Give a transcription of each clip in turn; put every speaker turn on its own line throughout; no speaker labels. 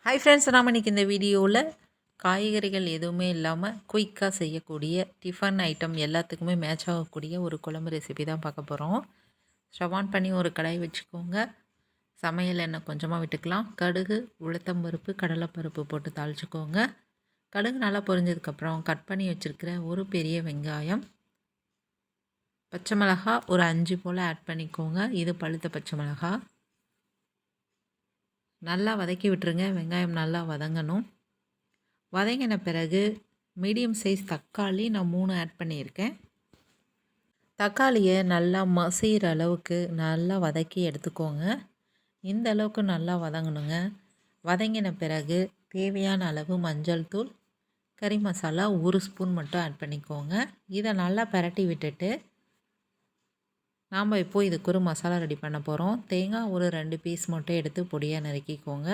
Hi friends, நாம் இன்றைக்கி இந்த வீடியோவில் காய்கறிகள் எதுவுமே இல்லாமல் குயிக்காக செய்யக்கூடிய டிஃபன் ஐட்டம் எல்லாத்துக்குமே மேட்ச் ஆகக்கூடிய ஒரு குழம்பு ரெசிபி தான் பார்க்க போகிறோம். ஸ்டவ் ஆன் பண்ணி ஒரு கடாய் வச்சுக்கோங்க. சமையல் எண்ணெய் கொஞ்சமாக விட்டுக்கலாம். கடுகு, உளுத்தம்பருப்பு, கடலைப்பருப்பு போட்டு தாளிச்சுக்கோங்க. கடுகு நல்லா பொரிஞ்சதுக்கப்புறம் கட் பண்ணி வச்சுருக்கிற ஒரு பெரிய வெங்காயம், பச்சை மிளகா ஒரு 5 போல் ஆட் பண்ணிக்கோங்க. இது பழுத்த பச்சை மிளகா. நல்லா வதக்கி விட்டுருங்க. வெங்காயம் நல்லா வதங்கணும். வதங்கின பிறகு மீடியம் சைஸ் தக்காளி நான் 3 ஆட் பண்ணியிருக்கேன். தக்காளியை நல்லா மசிகிற அளவுக்கு நல்லா வதக்கி எடுத்துக்கோங்க. இந்த அளவுக்கு நல்லா வதங்கணுங்க. வதங்கின பிறகு தேவையான அளவு மஞ்சள் தூள், கறி மசாலா 1 ஸ்பூன் மட்டும் ஆட் பண்ணிக்கோங்க. இதை நல்லா பரட்டி விட்டுட்டு நாம் இப்போது இதுக்கு ஒரு மசாலா ரெடி பண்ண போகிறோம். தேங்காய் ஒரு 2 பீஸ் மட்டும் எடுத்து பொடியாக நறுக்கிக்கோங்க.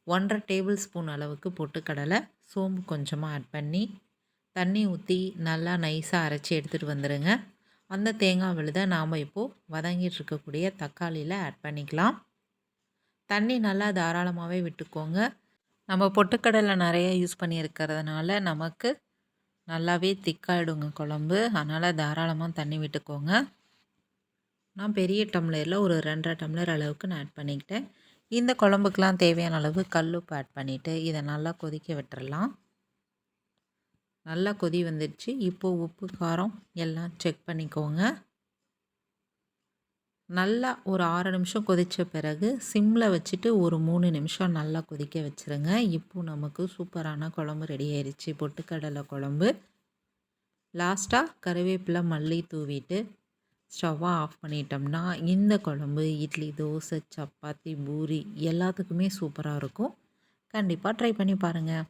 1½ டேபிள் ஸ்பூன் அளவுக்கு பொட்டுக்கடலை, சோம்பு கொஞ்சமாக ஆட் பண்ணி தண்ணி ஊற்றி நல்லா நைஸாக அரைச்சி எடுத்துகிட்டு வந்துடுங்க. அந்த தேங்காய் விழுதை நாம் இப்போது வதங்கிட்டு இருக்கக்கூடிய தக்காளியில் ஆட் பண்ணிக்கலாம். தண்ணி நல்லா தாராளமாகவே விட்டுக்கோங்க. நம்ம பொட்டுக்கடலை நிறைய யூஸ் பண்ணியிருக்கிறதுனால நமக்கு நல்லாவே திக்காயிடுங்க குழம்பு. அதனால் தாராளமாக தண்ணி விட்டுக்கோங்க. நான் பெரிய டம்ளரில் ஒரு 2½ டம்ளர் அளவுக்கு நான் ஆட் பண்ணிக்கிட்டேன். இந்த குழம்புக்கெலாம் தேவையான அளவு கல்லுப்பு ஆட் பண்ணிவிட்டு இதை நல்லா கொதிக்க விட்டுறலாம். நல்லா கொதி வந்துடுச்சு. இப்போது உப்பு, காரம் எல்லாம் செக் பண்ணிக்கோங்க. நல்லா ஒரு 6 நிமிஷம் கொதித்த பிறகு சிம்மில் வச்சுட்டு ஒரு 3 நிமிஷம் நல்லா கொதிக்க வச்சுருங்க. இப்போது நமக்கு சூப்பரான குழம்பு ரெடி ஆயிடுச்சு, பொட்டுக்கடலை குழம்பு. லாஸ்ட்டாக கருவேப்பிலை, மல்லி தூவிட்டு ஸ்டவ்வை ஆஃப் பண்ணிட்டோம்னா இந்த குழம்பு இட்லி, தோசை, சப்பாத்தி, பூரி எல்லாத்துக்குமே சூப்பராக இருக்கும். கண்டிப்பாக ட்ரை பண்ணி பாருங்கள்.